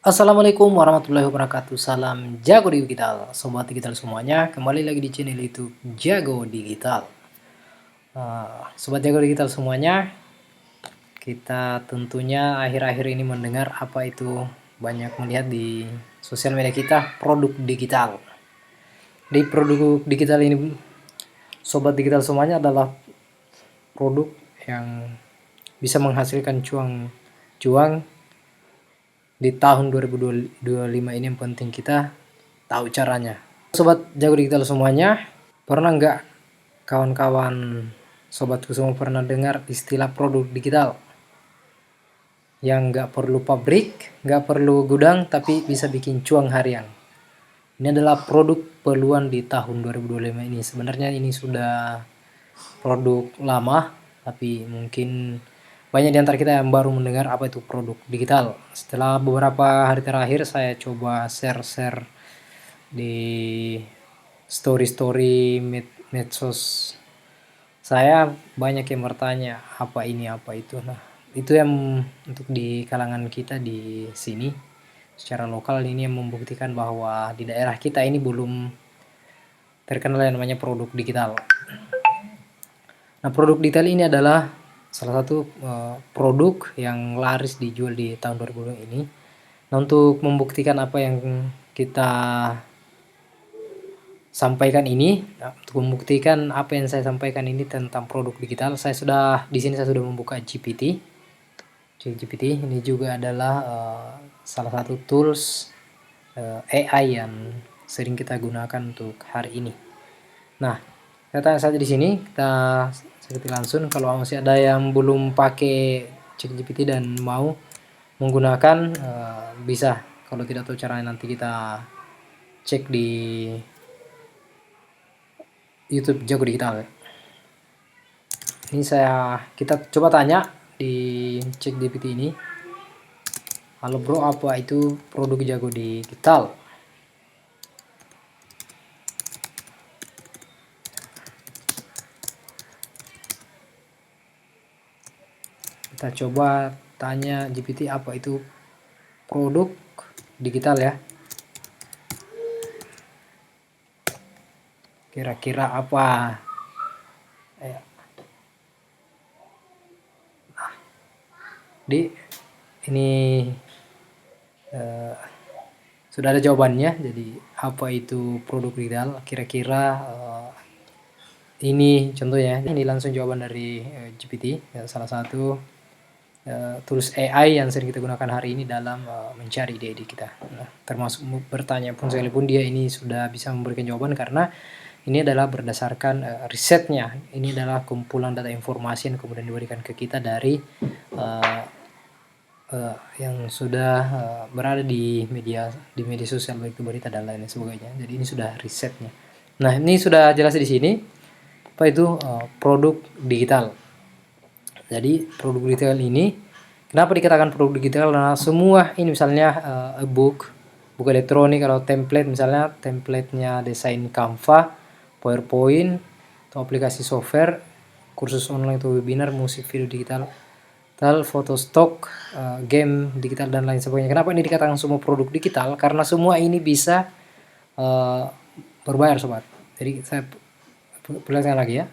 Assalamualaikum warahmatullahi wabarakatuh. Salam jago digital, sobat digital semuanya. Kembali lagi di channel YouTube Jago Digital. Sobat jago digital semuanya, kita tentunya akhir-akhir ini mendengar apa itu banyak melihat di sosial media kita produk digital. Di produk digital ini, sobat digital semuanya adalah produk yang bisa menghasilkan cuang di tahun 2025 ini. Yang penting kita tahu caranya. Sobat jago digital semuanya, pernah nggak kawan-kawan sobatku semua pernah dengar istilah produk digital yang nggak perlu pabrik, nggak perlu gudang, tapi bisa bikin cuan harian? Ini adalah produk peluang di tahun 2025 ini. Sebenarnya ini sudah produk lama, tapi mungkin banyak di antara kita yang baru mendengar apa itu produk digital. Setelah beberapa hari terakhir saya coba share-share di story-story medsos saya, banyak yang bertanya apa ini apa itu. Nah, itu yang untuk di kalangan kita di sini secara lokal ini yang membuktikan bahwa di daerah kita ini belum terkenal yang namanya produk digital. Nah, produk digital ini adalah salah satu produk yang laris dijual di tahun 2020 ini. Nah, untuk membuktikan apa yang kita sampaikan ini, untuk membuktikan apa yang saya sampaikan ini tentang produk digital, saya sudah membuka GPT. GPT ini juga adalah salah satu tools AI yang sering kita gunakan untuk hari ini. Nah, saya tanya saja di sini, kita seperti langsung. Kalau masih ada yang belum pakai ChatGPT dan mau menggunakan, bisa. Kalau tidak tahu caranya, nanti kita cek di YouTube Jago Digital. Ini kita coba tanya di ChatGPT ini. Halo bro, apa itu produk Jago Digital? Kita coba tanya GPT apa itu produk digital ya. Kira-kira apa? Di ini sudah ada jawabannya. Jadi apa itu produk digital? Kira-kira ini contohnya. Ini langsung jawaban dari GPT, ya, salah satu tools AI yang sering kita gunakan hari ini dalam mencari ide-ide kita. Nah, termasuk bertanya pun sekalipun dia ini sudah bisa memberikan jawaban, karena ini adalah berdasarkan risetnya. Ini adalah kumpulan data informasi yang kemudian diberikan ke kita dari yang sudah berada di media sosial, baik itu berita dan lain sebagainya. Jadi ini sudah risetnya. Nah, ini sudah jelas di sini apa itu produk digital. Jadi produk digital ini, kenapa dikatakan produk digital? Karena semua ini misalnya e-book, buku elektronik, atau template, misalnya templatenya desain Canva, PowerPoint, atau aplikasi software, kursus online atau webinar, musik, video digital, foto stok, game digital dan lain sebagainya. Kenapa ini dikatakan semua produk digital? Karena semua ini bisa berbayar, sobat. Jadi saya perlihatkan lagi ya.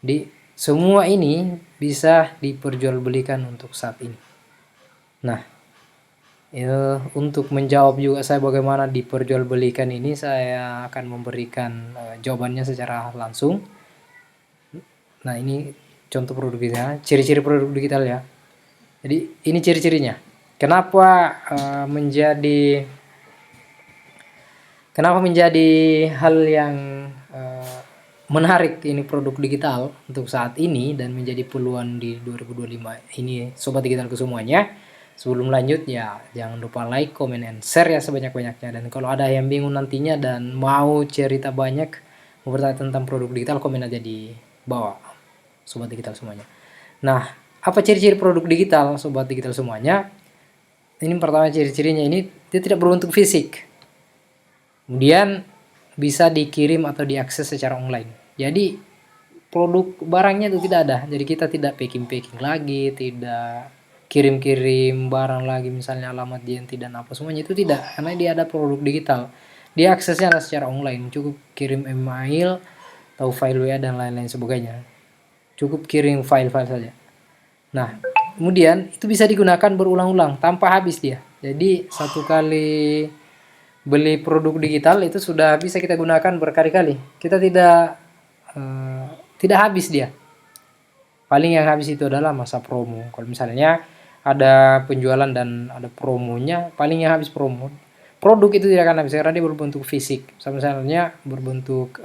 Di semua ini bisa diperjualbelikan untuk saat ini. Nah, untuk menjawab juga saya bagaimana diperjualbelikan ini, saya akan memberikan jawabannya secara langsung. Nah, ini contoh produk digital, ciri-ciri produk digital ya. Jadi ini ciri-cirinya. Kenapa menjadi hal yang menarik ini produk digital untuk saat ini dan menjadi peluang di 2025 ini, sobat digitalku semuanya. Sebelum lanjut ya, jangan lupa like, comment, and share ya sebanyak-banyaknya. Dan kalau ada yang bingung nantinya dan mau cerita banyak, mau bertanya tentang produk digital, komen aja di bawah, sobat digital semuanya. Nah, apa ciri-ciri produk digital, sobat digital semuanya? Ini pertama, ciri-cirinya ini dia tidak berbentuk fisik. Kemudian bisa dikirim atau diakses secara online. Jadi produk barangnya itu tidak ada. Jadi kita tidak packing lagi, tidak kirim-kirim barang lagi, misalnya alamat JNT dan apa semuanya, itu tidak, karena dia ada produk digital. Dia aksesnya adalah secara online, cukup kirim email atau file WA dan lain-lain sebagainya. Cukup kirim file-file saja. Nah, kemudian itu bisa digunakan berulang-ulang tanpa habis dia. Jadi satu kali beli produk digital itu sudah bisa kita gunakan berkali-kali. Kita tidak habis dia. Paling yang habis itu adalah masa promo. Kalau misalnya ada penjualan dan ada promonya, paling yang habis promo. Produk itu tidak akan habis karena dia berbentuk fisik. Misalnya berbentuk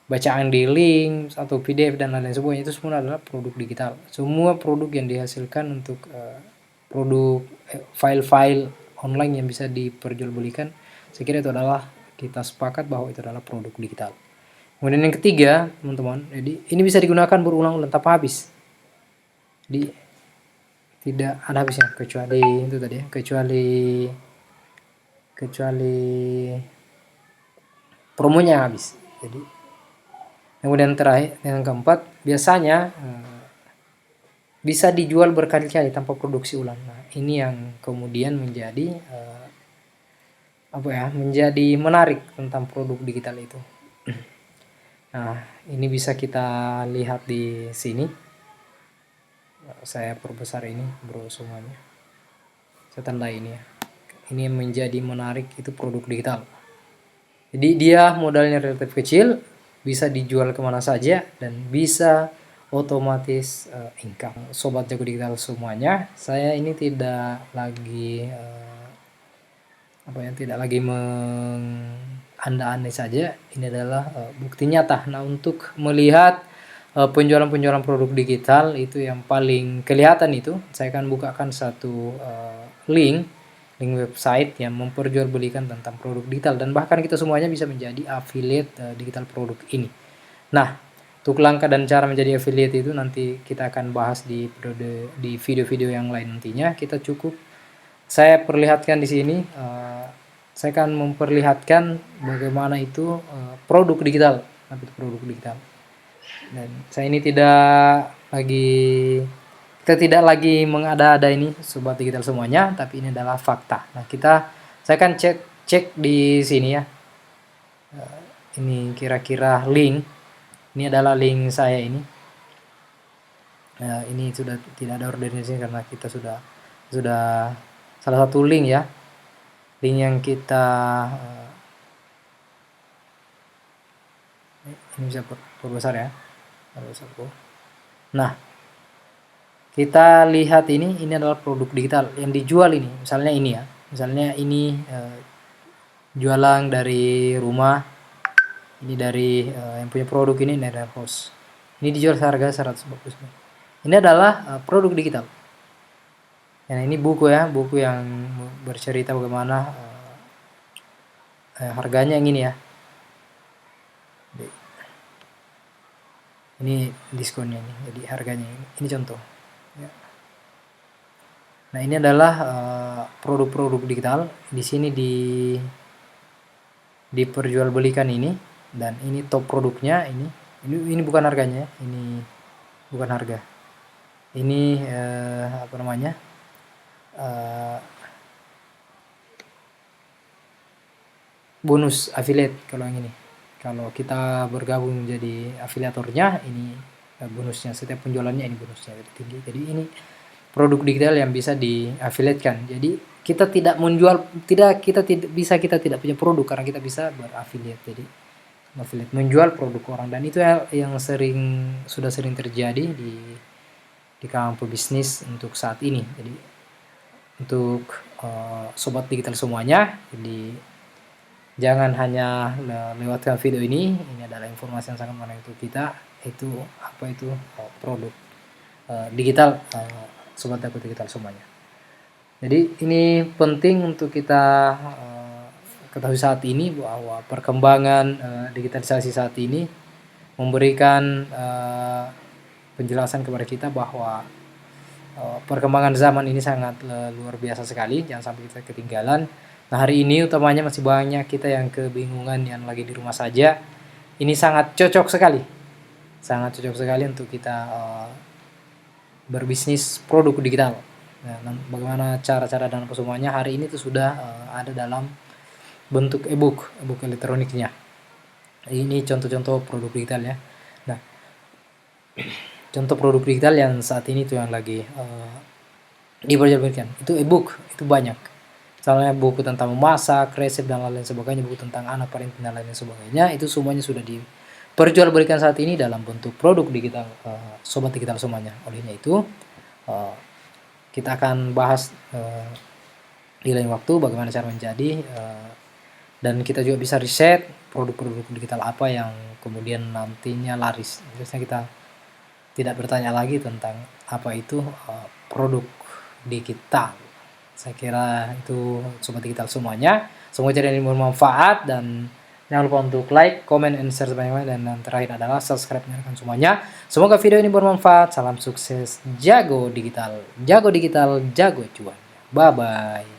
bacaan di link atau PDF dan lain-lain sebagainya, itu semua adalah produk digital. Semua produk yang dihasilkan untuk produk file-file online yang bisa diperjualbelikan, saya kira itu adalah, kita sepakat bahwa itu adalah produk digital. Kemudian yang ketiga, teman-teman, jadi ini bisa digunakan berulang-ulang tanpa habis. Jadi tidak ada habisnya, kecuali itu tadi ya, kecuali promonya habis. Jadi kemudian terakhir, yang keempat, biasanya bisa dijual berkali-kali tanpa produksi ulang. Nah, ini yang kemudian menjadi menjadi menarik tentang produk digital itu. Nah, ini bisa kita lihat di sini. Saya perbesar ini, bro, semuanya. Saya tandai ini ya. Ini yang menjadi menarik itu produk digital. Jadi dia modalnya relatif kecil, bisa dijual kemana saja, dan bisa otomatis income. Sobat Jago Digital semuanya, saya ini tidak lagi tidak lagi mengandai-andai saja. Ini adalah bukti nyata. Nah, untuk melihat penjualan-penjualan produk digital itu yang paling kelihatan itu, saya akan bukakan satu link website yang memperjualbelikan tentang produk digital, dan bahkan kita semuanya bisa menjadi affiliate digital produk ini. Nah, untuk langkah dan cara menjadi affiliate itu nanti kita akan bahas di video-video yang lain nantinya. Kita cukup saya perlihatkan di sini, saya akan memperlihatkan bagaimana itu produk digital, produk digital. Dan saya ini kita tidak lagi mengada-ada ini, sobat digital semuanya, tapi ini adalah fakta. Nah, saya akan cek di sini ya. Ini kira-kira link. Ini adalah link saya ini. Ini sudah tidak ada order di sini karena kita sudah salah satu link ya. Link yang kita ini bisa perbesar ya. Nah, kita lihat ini adalah produk digital yang dijual ini. Misalnya ini ya. Misalnya ini jualan dari rumah. Ini dari yang punya produk ini dari host. Ini dijual seharga 149. Ini adalah produk digital. Nah, ini buku ya, buku yang bercerita bagaimana harganya yang ini ya. Ini diskonnya ini, jadi harganya ini contoh. Ya. Nah, ini adalah produk-produk digital. Di sini diperjualbelikan ini, dan ini top produknya ini bukan harganya, ini bukan harga. Ini bonus affiliate kalau yang ini. Kalau kita bergabung menjadi afiliatornya, ini bonusnya, setiap penjualannya ini bonusnya lebih tinggi. Jadi ini produk digital yang bisa diafiliatkan. Jadi kita tidak tidak punya produk karena kita bisa berafiliat. Jadi affiliate, menjual produk orang, dan itu yang sudah sering terjadi di kalangan pebisnis untuk saat ini. Jadi untuk sobat digital semuanya, jadi jangan hanya lewatkan video ini adalah informasi yang sangat menarik untuk kita, itu produk digital, sobat Jago Digital semuanya. Jadi ini penting untuk kita ketahui saat ini, bahwa perkembangan digitalisasi saat ini memberikan penjelasan kepada kita bahwa perkembangan zaman ini sangat luar biasa sekali, jangan sampai kita ketinggalan. Nah, hari ini utamanya masih banyak kita yang kebingungan, yang lagi di rumah saja. Ini sangat cocok sekali untuk kita berbisnis produk digital. Nah, bagaimana cara-cara dan apa semuanya hari ini tuh sudah ada dalam bentuk ebook elektroniknya. Ini contoh-contoh produk digital ya. Nah, contoh produk digital yang saat ini tuh yang lagi diperjualbelikan itu ebook, itu banyak. Misalnya buku tentang memasak, resep dan lain-lain sebagainya, buku tentang anak parenting dan lain sebagainya, itu semuanya sudah diperjualbelikan saat ini dalam bentuk produk digital, sobat digital semuanya. Olehnya itu kita akan bahas di lain waktu bagaimana cara menjadi, dan kita juga bisa riset produk-produk digital apa yang kemudian nantinya laris. Biasanya kita tidak bertanya lagi tentang apa itu produk digital. Saya kira itu sobat digital semuanya. Semoga jadi ini bermanfaat, dan jangan lupa untuk like, comment, and share sebanyak-banyaknya, dan yang terakhir adalah subscribe nyalakan semuanya. Semoga video ini bermanfaat. Salam sukses, jago digital, jago cuan. Bye bye.